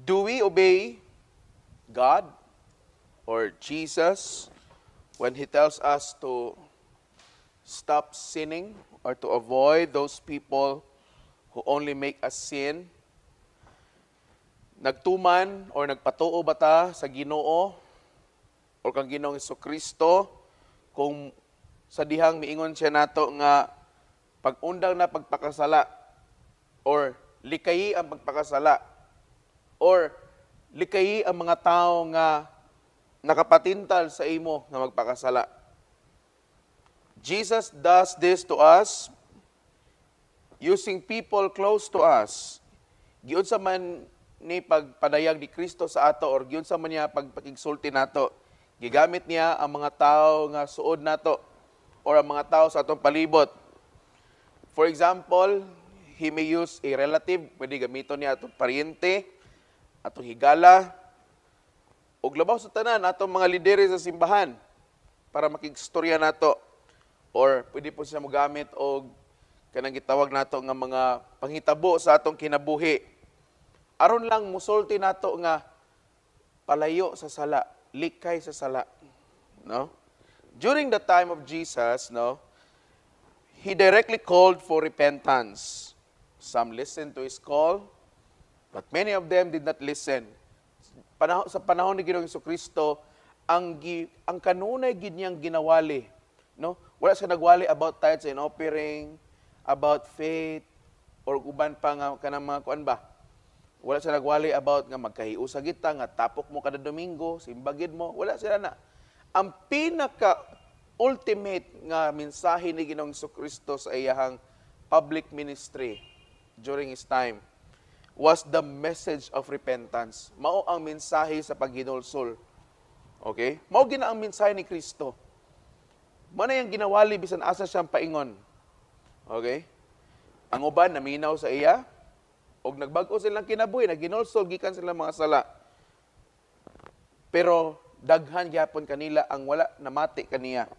Do we obey God or Jesus when He tells us to stop sinning or to avoid those people who only make us sin? Nagtuman or nagpatuo ba ta sa Ginoo o kang Ginoong Jesucristo kung sa dihang miingon siya nato nga pag-undang na pagpakasala or likayi ang pagpakasala or likayi ang mga tao nga nakapatintal sa imo nga magpakasala. Jesus does this to us using people close to us. Giun sa man ni pagpadayag ni Kristo sa ato or giun sa man niya pagpakigsulti nato, gigamit niya ang mga tao nga suod nato or ang mga tao sa atong palibot. For example, He may use a relative, pwede gamiton niya atong paryente, atong higala, o labaw sa tanan, atong mga lidere sa simbahan para makigstorya nato. Or pwede po siya mogamit o kanang gitawag nato nga mga panghitabo sa atong kinabuhi. Aron lang musulti nato nga palayo sa sala, likay sa sala, no? During the time of Jesus, no, He directly called for repentance. Some listened to His call, but many of them did not listen. Sa panahon ni Ginoong Jesucristo, ang kanunay gid niyang ginawali, no? Wala siya nagwali about tithes and offering, about faith, or uban pa nga kanang mga kuan ba? Wala siya nagwali about nga magkahiusa kita, nga tapok mo kada Domingo, simbagid mo. Wala sila na. Ang pinaka-ultimate nga mensahe ni Ginoong Jesucristo sa iyahang public ministry during His time was the message of repentance. Mao ang mensahe sa paghinulsol. Okay? Mao gina ang mensahe ni Kristo. Mao na yung ginawali bisan asa siyang paingon. Okay? Ang uban naminaw sa iya, og nagbag-o silang kinabuhi, naghinulsol, gikan silang mga sala. Pero daghan gyapon kanila ang wala namati kaniya.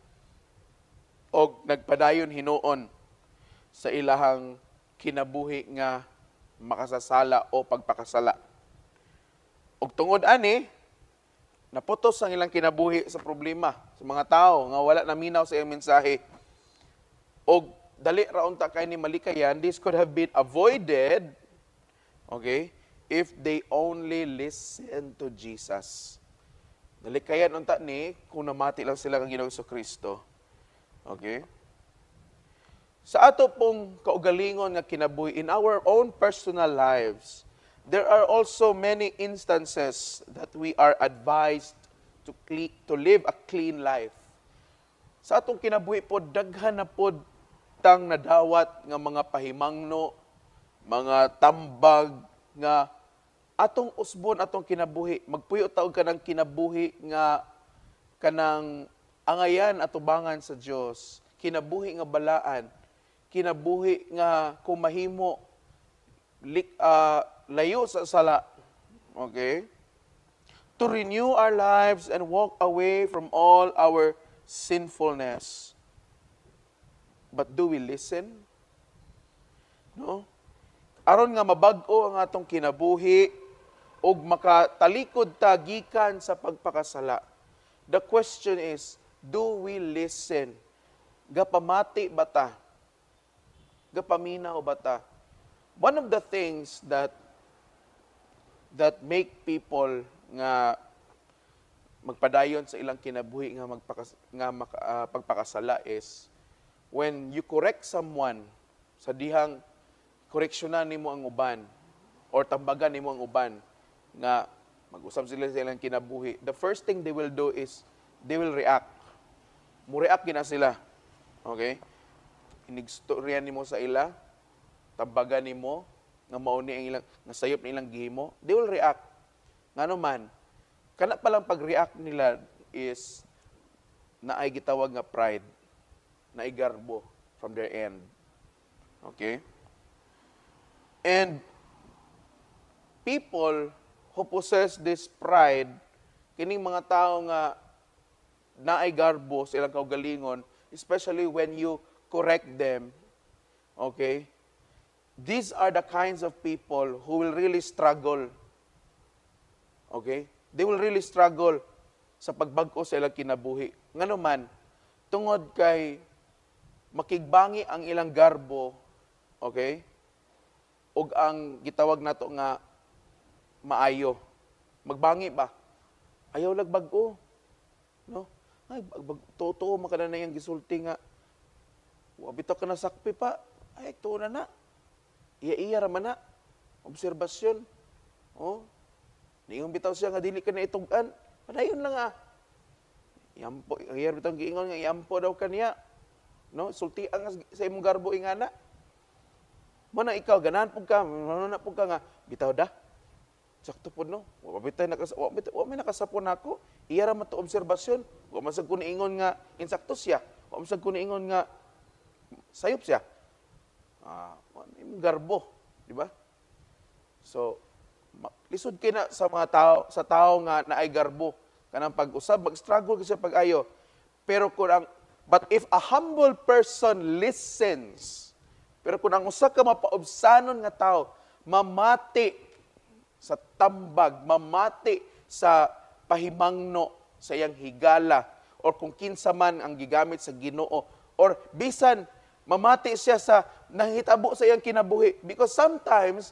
Og nagpadayon hinuon sa ilahang kinabuhi nga makasasala o pagpakasala. Og tungod ani, naputos ang ilang kinabuhi sa problema sa mga tao nga wala naminaw sa iyang mensahe. Og dali ra unta kay ni malikayan, this could have been avoided, okay, if they only listen to Jesus. Nalikayan unta ni kung namati lang sila kang Ginoong Jesucristo. Okay? Sa ato pong kaugalingon nga kinabuhi in our own personal lives, there are also many instances that we are advised to live a clean life. Sa atong kinabuhi po, daghan na po tang nadawat nga mga pahimangno, mga tambag nga atong usbon, atong kinabuhi. Magpuyo taog ka ng kinabuhi nga kanang angayan at ubangan sa Dios, kinabuhi nga balaan, kinabuhi nga kumahimo layo sa sala. Okay? To renew our lives and walk away from all our sinfulness. But do we listen? No? Aron nga mabag-o ang atong kinabuhi ug makatalikod ta gikan sa pagpakasala. The question is, do we listen? Gapamati ba ta? Gapaminaw ba ta? One of the things that make people nga magpadayon sa ilang kinabuhi nga pagpakasala is when you correct someone sa dihang koreksyonan nimo ang uban or tambagan nimo ang uban nga mag-usab sila sa ilang kinabuhi, the first thing they will do is they will react. Mo-react gina sila. Okay? Inigstorya nimo sa ila, tambagan nimo nga mao ni ang ilang nasayop ni ilang gihimo, they will react. Ngano man, kana pa lang pag-react nila is naay gitawag nga pride, naay garbo from their end. Okay? And people who possess this pride, kining mga tao nga naay garbo sa ilang kaugalingon, especially when you correct them, okay? These are the kinds of people who will really struggle Okay? They will really struggle sa pagbag-o sa ilang kinabuhi. Ngano man, tungod kay makigbangi ang ilang garbo, okay? Ug ang gitawag nato nga maayo. Magbangi ba? Ayaw lag bag-o. No? Ay, totoo makana na yung gisulti nga. Wabito ka na sakpi pa. Ay, ito na. Iya-iya raman na. Obserbasyon. Oh. Niyon bitaw siya nga dili ka na itugan. Padayon lang ah. Yampo, ang iya bitaw giingon nga yampo daw kaniya. No, sulti ang sa imong garbo ingana. Mana ikaw ganahan pug ka, na pug ka nga bitaw da. Sakto pud no. Wa may nakasapon ako. Iya ra man to obserbasyon. Wa man sad ko niingon nga insakto siya. Wa man sad ko niingon nga sayop siya. Imong garbo, di ba? So, lisod kay na sa mga tao, sa tao nga naay garbo kanang pag-usab, mag-struggle kasi pag-ayo. Pero but if a humble person listens, pero kung ang usa ka mapaobsanon nga tao, mamati sa tambag, mamati sa pahimangno sa iyang higala, or kung kinsa man ang gigamit sa Ginoo, or bisan mamati siya sa nahitabo sa iyang kinabuhi. Because sometimes,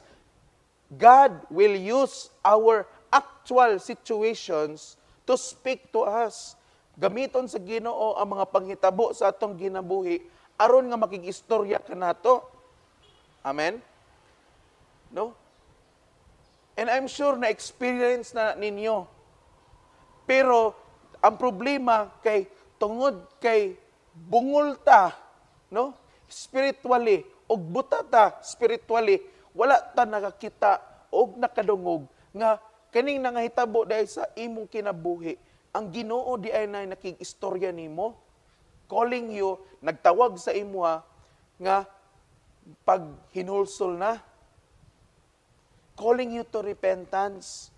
God will use our actual situations to speak to us. Gamiton sa Ginoo ang mga panghitabo sa atong ginabuhi aron nga makigistorya ka nato. Amen? No? And I'm sure na experience na ninyo. Pero ang problema kay tungod kay bungol ta, no? Spiritually og buta ta spiritually, wala ta nakakita og nakadungog nga kaning nangahitabo dahil sa imong kinabuhi, ang Ginoo di ay na nakigistorya nimo, calling you, nagtawag sa imo nga paghinulsol na, calling you to repentance.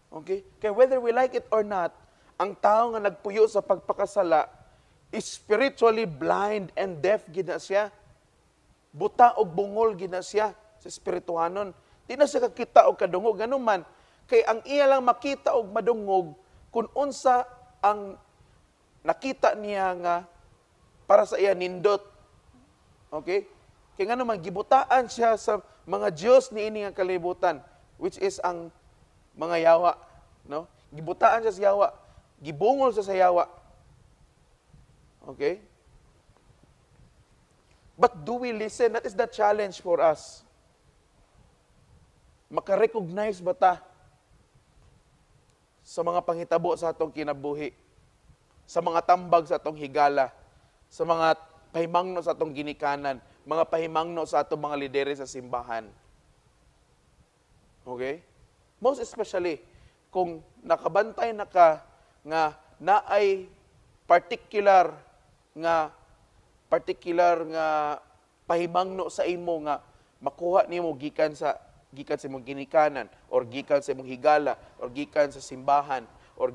Okay? Kaya whether we like it or not, ang tao nga nagpuyo sa pagpakasala is spiritually blind and deaf gina siya. Buta og bungol gina siya sa espirituhanon. Di na siya kakita og kadungog. Ganun man, kay ang iya lang makita og madungog kung unsa ang nakita niya nga para sa iya nindot. Okay? Kaya nga naman, gibutaan siya sa mga Diyos ni ini nga kalibutan, which is ang mga yawa. No? Gibutaan siya sa yawa. Gibungol siya sa yawa. Okay? But do we listen? That is the challenge for us. Makarecognize ba ta sa mga panghitabo sa atong kinabuhi, sa mga tambag sa atong higala, sa mga pahimangno sa atong ginikanan, mga pahimangno sa atong mga lidere sa simbahan. Okay? Most especially, kung nakabantay na ka nga naay particular nga pahimangno sa imo nga makuha nimo gikan sa imong ginikanan, or gikan sa imong higala, or gikan sa simbahan, or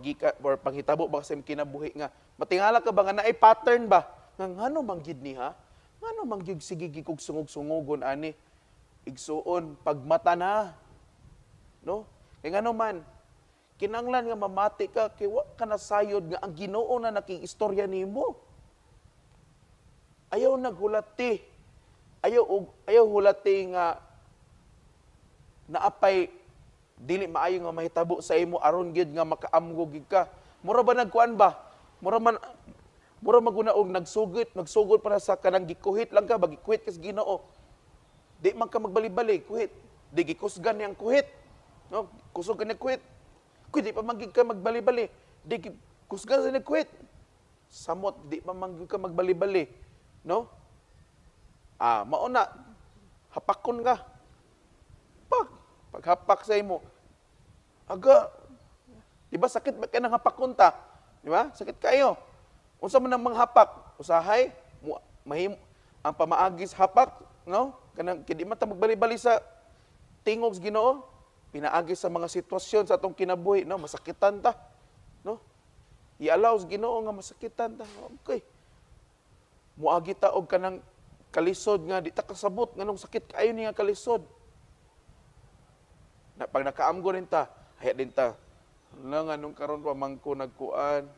panghitabo ba sa imong kinabuhi nga matingala ka ba nga naay pattern ba nga ngano manggid ni ha? Ngano manggid sige gikog sungog-sungogon ani igsuon pagmata na. No? Kay ngano man kinanglan nga mamati ka kay wa ka nasayod nga ang Ginoo na nakiistorya nimo. Ayaw naghulati. Ayaw hulati nga naapay dili maayo nga mahitabo sa imo aron gyud nga makaamgo gid ka. Mura ba nagkuan ba? Mura maguna og nagsugod para sa kanang gikuhit lang ka, bagikuhit kas Ginoo. Di man ka magbali-bali, kuhit. Di gikusgan niyang kuhit. No, kusog ka ni kuhit. Kuhit di pa magig ka magbali-bali. Di kusgan sa ni kuhit. Samot di pa magig ka magbali-bali. No? Mauna hapakon ka. Paghapak sa imo. Aga, di ba sakit ba kanang hapakon ta? Di ba? Sakit kayo. Unsa man ang manghapak? Usahay, ang pamaagis hapak, no? Kanang kidi man ta magbali-bali sa tingog sa Ginoo, pinaagis sa mga sitwasyon sa atong kinabuhi, no? Masakitan ta, no? I-allow sa Ginoo nga masakitan ta. Okay. Muagi ta og kanang kalisod nga di ta kasabot nganong sakit kayo ni nga kalisod. Pag nakaamgo rin ta, Haya din ta. Lang anong karon pa mangko nagkuan.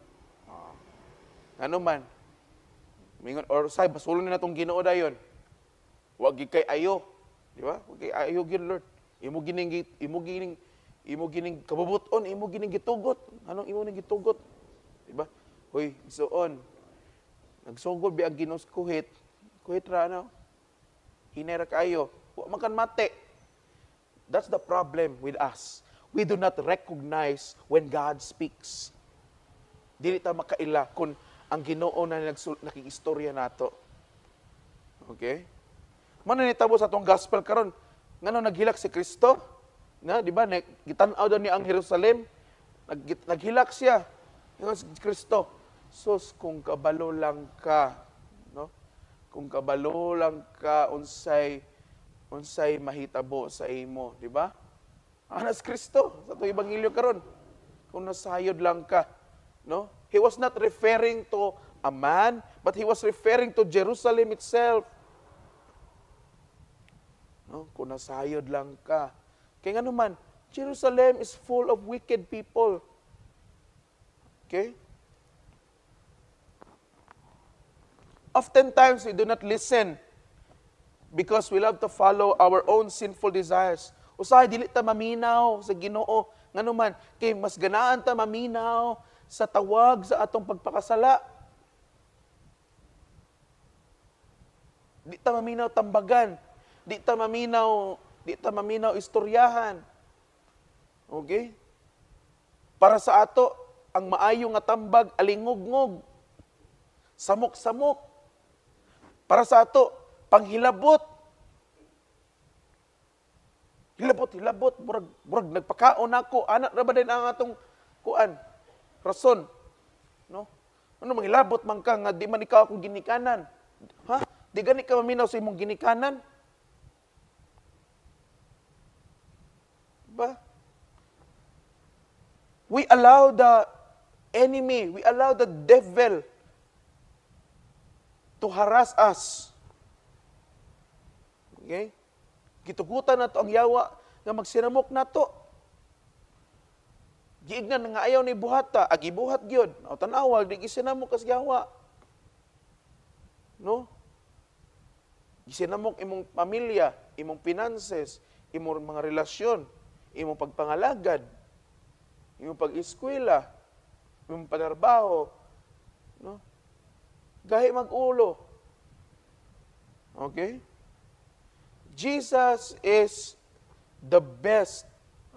Ano man. Mingon or say basulon na natong Ginoo dayon. Wa gid kay ayo, di ba? Wa kay ayo gid Lord. Imo gining kabubuton, imo gining gitugot. Anong imo ning gitugot? Di ba? Hoy, isuon. Nagsugod bi ang Ginoo kuhit. Kuhit ra na. Hinera kayo. Wa man kan mate. That's the problem with us. We do not recognize when God speaks. Dili ta makaila kung ang Ginoo na nakikistorya nato. Okay? Mano ni tabo sa atong gospel karon, ngano naghilak si Kristo? Na, di ba, gitan-aw daw niya ang Jerusalem. Naghilak siya. Yung si Kristo. Sus, kung kabalo lang ka, no? Kung kabalo lang ka unsay mahitabo sa imo, di ba? Anas Kristo sa atong ebanghelyo karon. Kung nasayod lang ka, no? He was not referring to a man, but he was referring to Jerusalem itself. No? Kung nasayod lang ka. Kaya nga naman, Jerusalem is full of wicked people. Okay? Oftentimes, we do not listen because we love to follow our own sinful desires. Usahay, dili ta maminaw sa Ginoo. Nga naman, kay mas ganaan ta maminaw sa tawag sa atong pagpakasala. Di ta maminaw tambagan. Di ta maminaw istoryahan. Okay? Para sa ato, ang maayo nga tambag, alingog-ngog. Samok-samok. Para sa ato, panghilabot. Hilabot. Murag nagpakaon ako. Anak na ba din ang atong kuan? Rason. No? Ano manghilabot man ka nga di man ikaw akong ginikanan? Ha? Di gani ka maminaw sa imong ginikanan? Ba? We allow the enemy, we allow the devil to harass us. Okay? Gitugutan na to ang yawa nga magsinamok na to. Giignan nga ayaw ni buhata, agibuhat gyud. O tanawa, di gisinamok kas yawa. No? Gisinamok imong pamilya, imong finances, imong mga relasyon, imong pagpangalagad, imong pag-eskwela, imong pagtrabaho, no? Gahi mag-ulo. Okay? Jesus is the best,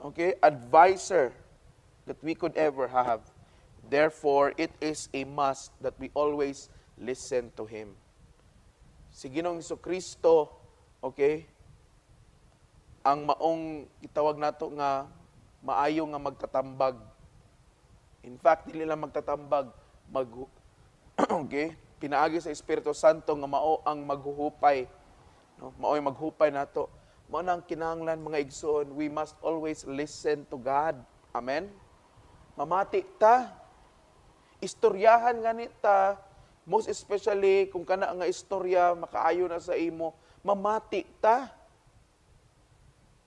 okay, advisor that we could ever have. Therefore, it is a must that we always listen to Him. Si Ginoong Jesucristo, okay, ang maong itawag nato nga maayo nga magtatambag. In fact, dili lang magtatambag, okay, pinaagi sa Espiritu Santo nga mao ang maghuhupay. No? Mao'y maghupay nato. Mao nang kinahanglan mga igsoon, we must always listen to God. Amen? Mamati ta. Istoryahan ganita, most especially kung kana nga istorya makaayo na sa imo, mamati ta.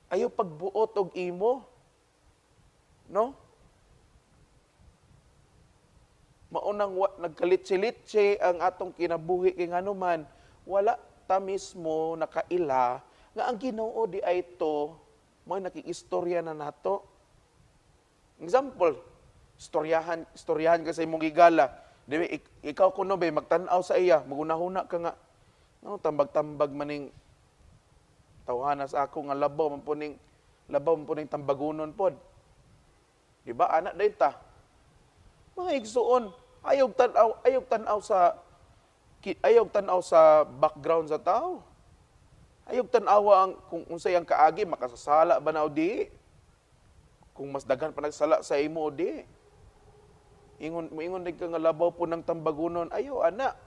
Ayaw pagbuot og imo. No? Maunang nagkalitsi-litsi ang atong kinabuhi kay nganuman, wala ta mismo nakaila nga ang Ginoo di ay to mo nakikistorya na nato. Example, istoryahan ka sa imong gigala. Di ikaw kuno ba magtan-aw sa iya, magunahuna ka nga. No, tambag-tambag maning tawhana sa ako nga labaw man puning tambagunon pod. Di ba anak day ta? Mga igsuon, ayog tan-aw sa background sa tao. Ayog tan-awa ang kung unsay ang kaagi makasasala ba na o di? Kung mas daghan pa nagsala sa imo o di? Ingon din ka nga labaw po ng tambagunon, ayo ana.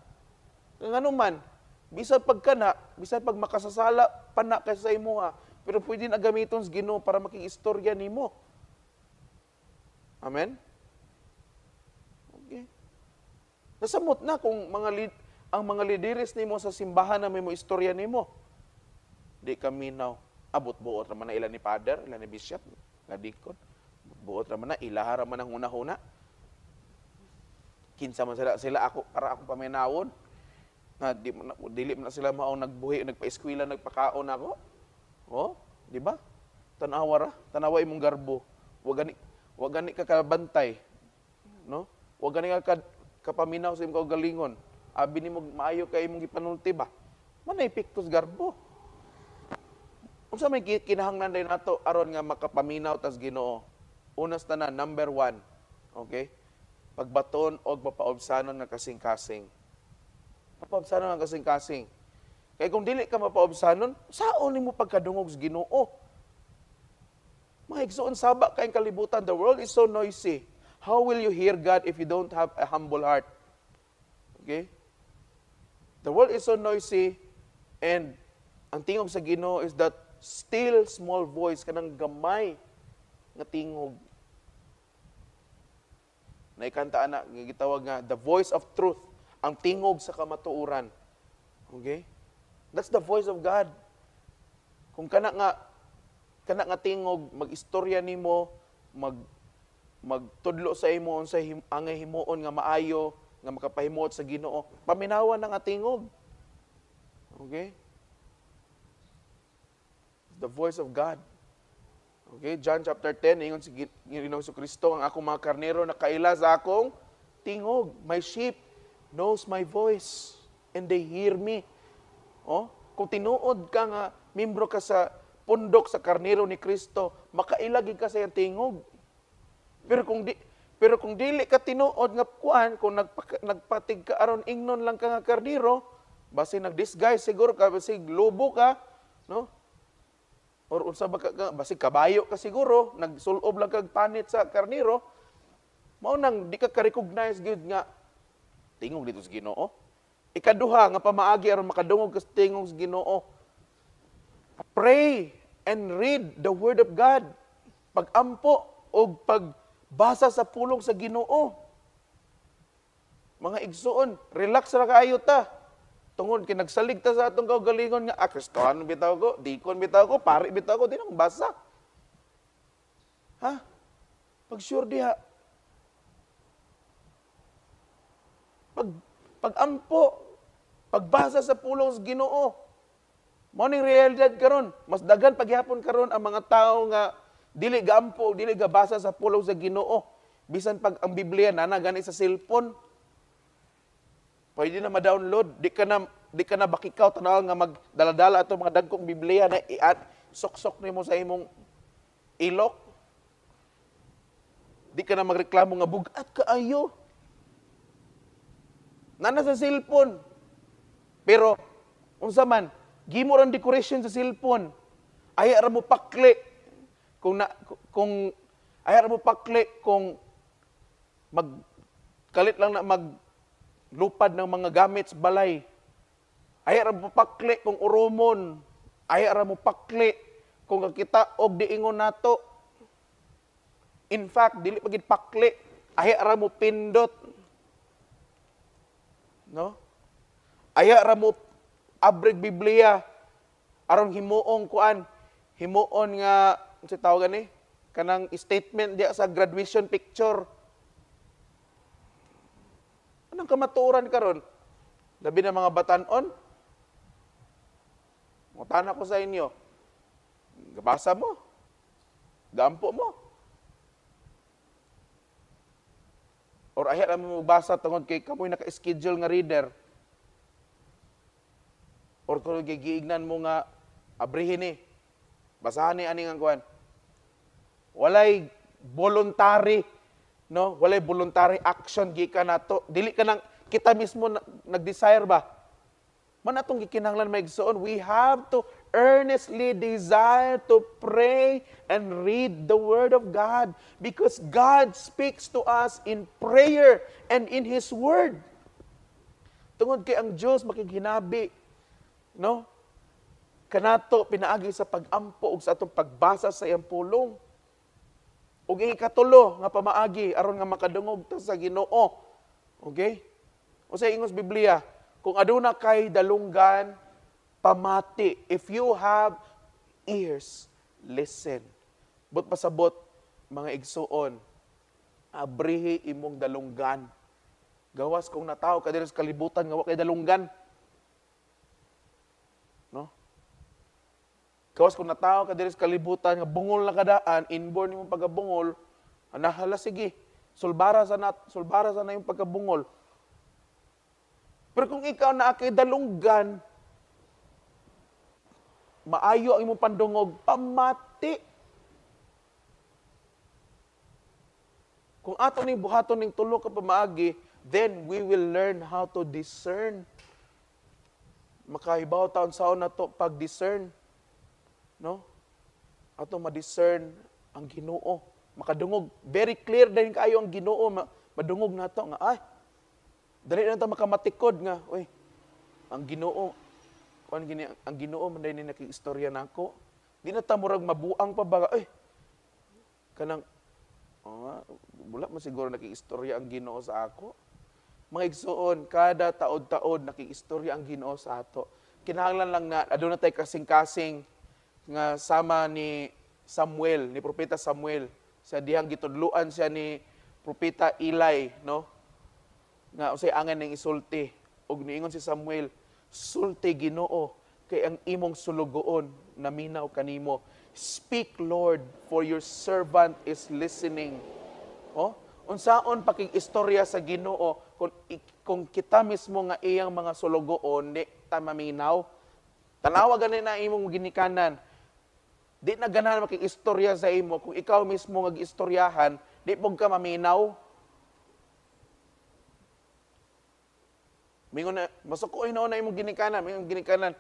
Nga man, bisan pag makasasala pa na ka sa imo ha, pero pwede na gamiton sa Ginoo para makikistorya nimo. Amen? Okay. Nasamot na kung ang mga lideres nimo sa simbahan na may mo istorya nimo. Di kami now abot buot naman na ilan ni Father, ilan ni Bishop, na Deacon. Buot raman na, ilahara man ang una-una. Kinsa man sila ako, para ako paminawon. Na, dili man na sila mao nagbuhi, nagpa-eskwela, nagpakaon ako. Oh, di ba? Tanawa imong garbo. Wag gani ka kabantay. No? Wag gani ka kapaminaw sa imong kaugalingon. Abi nimo maayo kay imong gipanulti ba? Manay piktos garbo. Unsa may kinahanglan din nato aron nga makapaminaw tas Ginoo? Unas tanan, number 1. Okay? Pagbaton o mapaobsanon nga kasing-kasing. Mapaobsanon nga kasing-kasing. Kaya kung dili ka mapaobsanon, saon nimo pagkadungog sa Ginoo? Mga igsoon saba kayong kalibutan. The world is so noisy. How will you hear God if you don't have a humble heart? Okay? The world is so noisy, and ang tingog sa Ginoo is that still small voice, kanang gamay nga tingog. Naikantaan na, gitawag nga, the voice of truth, ang tingog sa kamatuuran. Okay? That's the voice of God. Kung kana nga tingog, mag-istorya nimo, magtudlo sa imo sa angay himuon nga maayo, nga makapahimuot sa Ginoo, paminawan na nga tingog. Okay? The voice of God. Okay, John chapter 10, ingon si Ginoong Kristo, ang akong mga karnero nakaila sa akong tingog. My sheep knows my voice and they hear me. Oh, kung tinuod ka nga, membro ka sa pundok sa karnero ni Kristo, makailagi ka sa iyang tingog. Pero kung dili ka tinuod nga kuan, kung nagpatig ka aron ingnon lang ka nga karnero, basi nag-disguise siguro ka, basi lobo ka, no? Or unsa ba ka, basi kabayo ka siguro, nagsulob lang kag panit sa karnero, mao nang di ka ka-recognize gyud nga tingog dito sa Ginoo. Ikaduha nga pamaagi aron makadungog ka sa tingog sa Ginoo. Pray and read the word of God. Pagampo o pagbasa sa pulong sa Ginoo. Mga igsoon, relax ra kaayo ta. Tungod kay nagsalig ta sa atong kaugalingon nga, Kristohan bitaw ko, dikon bitaw ko, pari bitaw ko, di nang basa. Ha? Pag sure diha. Pagampo, pagbasa sa pulong sa Ginoo. Mao ning realidad karon, mas daghan paghapon karon ang mga tawo nga dili gaampo, dili gabasa sa pulong sa Ginoo. Bisan pag ang Biblia na gani sa cellphone, pwede na ma-download, di ka na bakikaw tanaw nga magdaladala ato mga dagkong Biblia na sok-sok nimo sa imong ilok. Di ka na magreklamo nga bugat kaayo. Nana sa cellphone. Pero unsa man, gimo ran decoration sa cellphone. Aya ra mo pakli kung aya ra mo pakli kung magkalit lang na lupad ng mga gamit sa balay. Ay ra mo pakli kung urumon. Ay ra mo pakli kung kakita og diingon nato. In fact, dili pagid pakli. Ay ra mo pindot. No? Ay ra mo abrig Biblia aron himuong kuan. Himuon nga unsa tawag ni? Kanang statement diya sa graduation picture. Anong kamatuoran karon? Labi na mga batanon? Mutana ko sa inyo. Gabasa mo. Gampo mo. Or ayaw naman mo basa tungod kay kamoy naka-schedule nga reader. Or kung giignan mo nga abrihin ni. Basahan ni aning ang kuan. Walay voluntary, no? Walay voluntary action gikan nato. Dili ka nang kita mismo nag-desire ba? Man atong gikinahanglan maigsoon, we have to earnestly desire to pray and read the word of God because God speaks to us in prayer and in His word. Tungod kay ang Dios makiginabi, no? Kanato pinaagi sa pagampo ug sa atong pagbasa sa iyang pulong. Ug ikatulo nga pamaagi aron nga makadungog ta sa Ginoo. Okay? Usa ingos Biblia, kung aduna kay dalunggan, pamati. If you have ears, listen. But pasabot, mga igsuon, abrihi imong dalunggan. Gawas kung nataw ka diri sa kalibutan nga wa kay dalunggan. No? Gawas kung nataw ka diri sa kalibutan nga bungol na kadaan, inborn imong pagkabungol, anahala sige, sulbara sa na yung pagkabungol. Pero kung ikaw na kay dalunggan, maayo ang imong pandungog, pamati. Kung ato ning buhaton ning tulo ka pamaagi, then we will learn how to discern. Makahibaw taon saon na to pag-discern. No? Ato ma-discern ang Ginoo. Makadungog. Very clear din kayo ang Ginoo. Madungog na to nga, ay, dali na ito makamatikod nga, uy, ang Ginoo, ang Ginoo, manday ni nakiistorya na ako. Di na tamurag mabuang pa ba, uy, kanang, wala mo siguro nakiistorya ang Ginoo sa ako. Mga igsuon, kada taod-taod nakiistorya ang Ginoo sa ato. Kinahanglan lang na, aduna tay kasing-kasing nga sama ni Samuel, ni Propeta Samuel. Sa dihang gitudluan siya ni Propeta Eli, no? Nga usay angan ning isulti. Og niingon si Samuel, sulti Ginoo kay ang imong sulugoon naminaw kanimo. Speak, Lord, for your servant is listening. Oh, unsaon pakig-istorya sa Ginoo kung kita mismo nga iyang mga sulugoon di ta maminaw. Tanawa gani na imong ginikanan. Di na ganahan makig-istorya sa imo kung ikaw mismo mag-istoryahan, di pog ka maminaw. Mingon na, masukoy na imong ginikanan,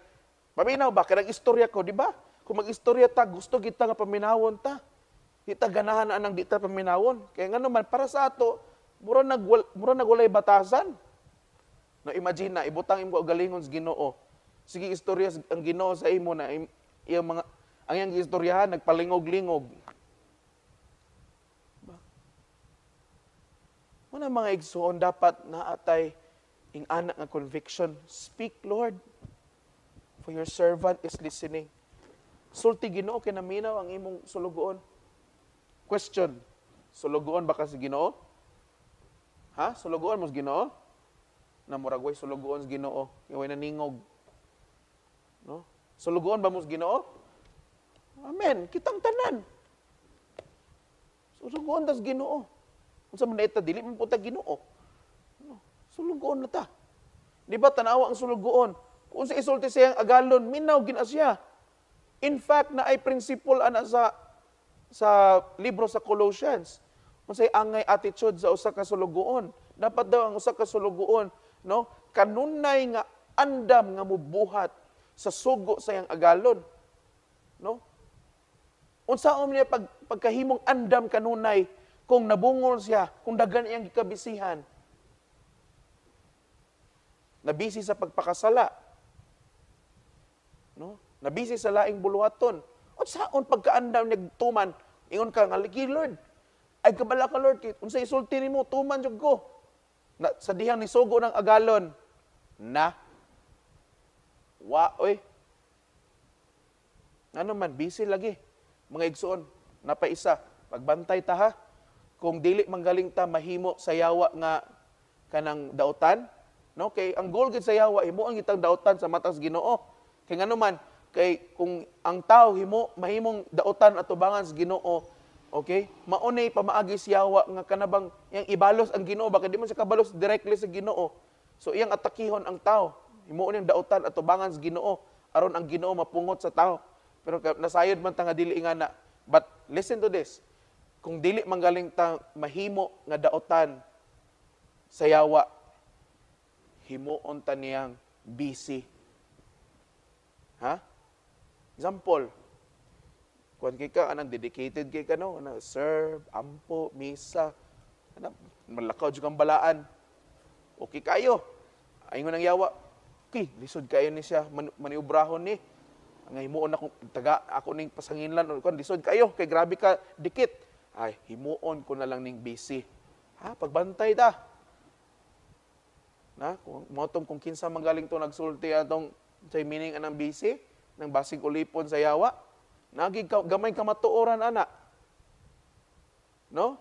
paminaw ba? Kaya nag-istorya ko, di ba? Kung mag-istorya ta, gusto kita nga paminawon ta. Di ta ganahan anang di ta paminawon. Kaya nga naman, para sa ato, mura nagwalay batasan. No, imagine na, ibutang imo galingon sa Ginoo. Sige, istorya ang Ginoo sa imo na iyang mga ang iyang istoryahan nagpalingog-lingog. Muna mga igsuon dapat naatay ing anak nga conviction. Speak, Lord, for your servant is listening. Sulti Ginoo kinaminaw ang imong sulugoon. Question, sulugoon ba ka si Ginoo? Ha? Sulugoon mo sa Ginoo? Na muragway sulugoon sa Ginoo. Iway naningog. No? Sulugoon ba mo sa Ginoo? Amen. Kitang tanan. Sulugoon tas Ginoo. Kung sa manita, dili mo po ta Ginoo. No? Sulugoon na ta. Di ba tanawa ang sulugoon? Kung sa isulti siyang agalon, minaw gina siya. In fact, na ay principle ana sa libro sa Colossians. Kung say angay attitude sa usa ka sulugoon. Dapat daw ang usa ka sulugoon, no? Kanunay nga andam nga mubuhat sa sugo sa iyang agalon. No? Unsaon niya pagkahimong andam kanunay kung nabungol siya, kung dagan iyang gikabisihan. Nabisi sa pagpakasala. No? Nabisi sa laing buluhaton. Unsaon pagkaandam nagtuman, ingon ka nga lagi Lord. Ay kabala ka Lord, unsa isulti nimo tuman jud ko. Na, sa dihang ni sugo ng agalon na oy. Ano man busy lagi. Mga igsoon, napaisa, pagbantay ta ha. Kung dili manggaling ta mahimo sa yawa nga kanang dautan, no? Kay ang goal gid sa yawa himo ang itang dautan sa matas Ginoo. Kay ngano man, kay kung ang tao mahimong dautan at tubangan sa Ginoo, okay? Maunay pamaagi si yawa nga kanabang yang ibalos ang Ginoo baka di man siya kabalos directly sa Ginoo. So iyang atakihon ang tao. Himuon yung dautan at tubangan sa Ginoo aron ang Ginoo mapungot sa tao. Pero nasayod man ta nga dili nga na. But listen to this. Kung dili manggaling ta mahimo nga dautan sa yawa, himuon ta niyang busy. Ha? Example, kung kay ka, anang dedicated kay ka, no? Serve, ampo, misa, malakaw dyan kang balaan. Okay kayo. Ayun ang yawa. Okay, lisod kayo ni siya, maniubrahon ni. Ang himuon ako ning pasanginlan, lisod kayo, kay grabe ka, dikit. Ay, himuon ko na lang ning busy. Ha, pagbantay ta. Na, kung kinsa magaling to nagsulti atong say meaning anang busy, nang basig ulipon sa yawa, nagig gamay ka matuoran ana. No?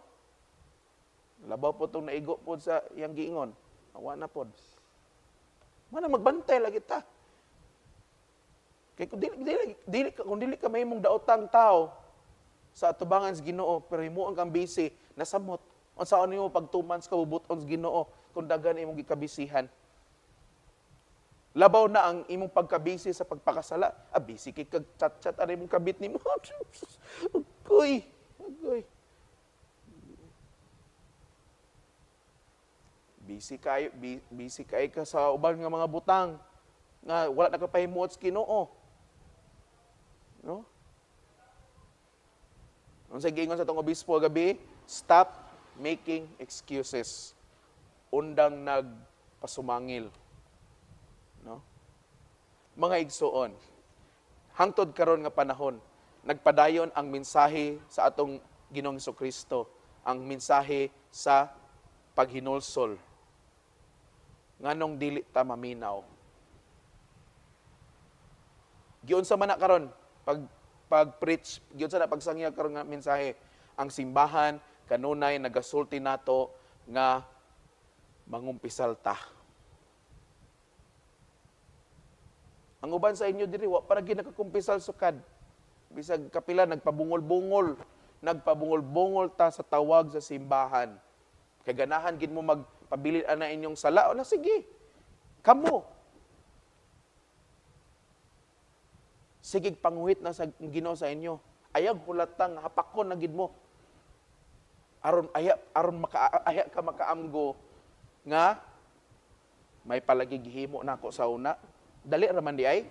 Labaw po itong naigo po sa iyang giingon. Awa na po. Mana magbantay lagi ta. Kaya kung dili ka may mong daotang tao sa atubangan sa Ginoo, pero himuon kang busy, nasamot. Unsa ano mo pagtuman sa kabubuton sa Ginoo kung daghan imong gikabisihan. Labaw na ang imong pagkabisi sa pagpakasala. Busy kay kag chat-chat ari mong kabit nimo. Agoy. Busy kay ka sa uban nga mga butang nga wala nakapahimuot sa Ginoo. No? Unsa giingon sa tong obispo gabi? Stop making excuses. Undang nagpasumangil. No? Mga igsuon, hangtod karon nga panahon, nagpadayon ang mensahe sa atong Ginoong Hesukristo, ang mensahe sa paghinulsol. Nganong dili ta maminaw. Giunsa man na karon pag-preach, giunsa na pagsangya karon nga mensahe, ang simbahan kanunay nagasulti nato nga mangumpisal ta. Ang uban sa inyo diri wa para gyud nakakumpisal sukad. Bisag kapila nagpabungol-bungol ta sa tawag sa simbahan. Kay ganahan gid mo magpabilin ana inyong sala, o na sige. Kamo. Sige panguhit na sa Ginoo sa inyo. Ayag hulatang hapakon na gid mo. Aron ka makaamgo nga may palagi gihimo nako sa una. Dali ra man di ay.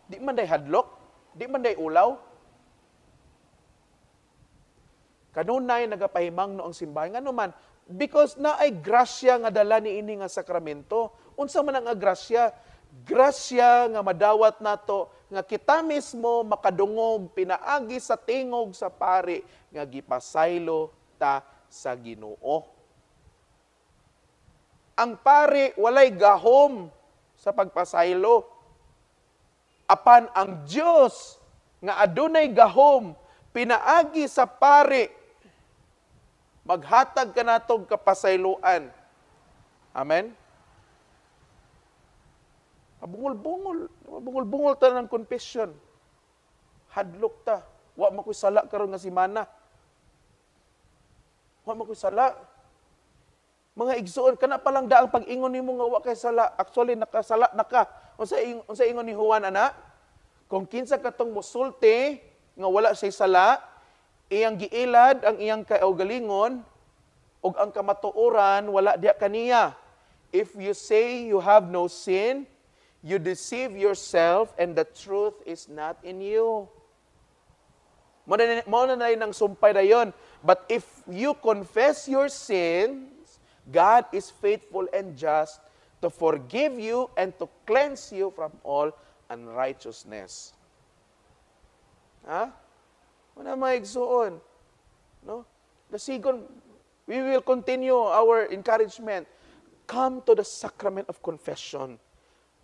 Di man day hadlok, di man day ulaw. Kanunay nagapahimang no ang simbahan ngano man because na ay grasya nga dala ni ini nga sakramento. Unsa man ang grasya? Grasya nga madawat nato nga kita mismo makadungog pinaagi sa tingog sa pari nga gipasaylo ta sa Ginoo. Ang pari walay gahom sa pagpasaylo. Apan ang Dios nga adunay gahom pinaagi sa pari maghatag kanatog kapasayloan. Amen. Bungol ta ng confession. Hadlok ta. Wa mo ko'y sala karon nga simana. Wa mo ko'y sala. Mga igsoon, kana pa lang daang pag-ingon nimo nga wa kay sala. Actually, nakasala na ka. Unsa ingon ni Juan, ana? Kung kinsa katong musulti, nga wala siya sala, iyang giilad ang iyang kaugalingon, ug ang kamatuoran, wala diya kaniya. If you say you have no sin, you deceive yourself and the truth is not in you. Mao na nang sumpay dayon. But if you confess your sins, God is faithful and just to forgive you and to cleanse you from all unrighteousness. Ha? Wala maigsuon. No? Dasigon, we will continue our encouragement. Come to the sacrament of confession.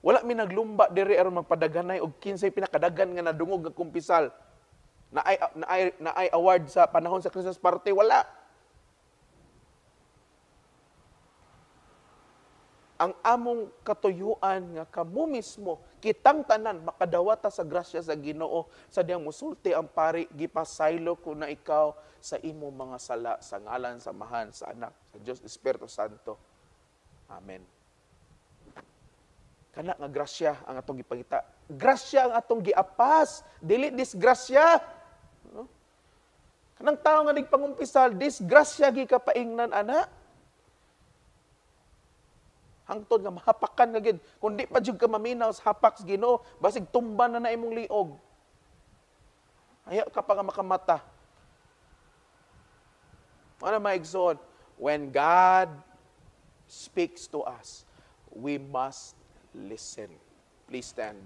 Wala mi naglumba diri aron magpadaganay og kinsay pinakadagan nga nadungog nga kumpisal. Na ay award sa panahon sa Christmas party, wala. Ang among katuyuan nga kamo mismo kitang tanan makadawata sa grasya sa Ginoo sa diyang musulti ang pari gipasaylo ko na ikaw sa imo mga sala sa ngalan sa Amahan sa Anak sa Dios Espiritu Santo. Amen. Kana nga grasya ang atong gipangita. Grasya ang atong giapas, dili disgrasya. No? Kanang tao nga nagpangumpisal, disgrasya gikapaingnan ana. Hangtod nga mahapakan nga gid. Kung di pa jud ka maminaw sa hapak sa Ginoo, basig tumban na imong liog. Ayaw ka pa nga makamata. Ano maigsoon? When God speaks to us, we must listen. Please stand.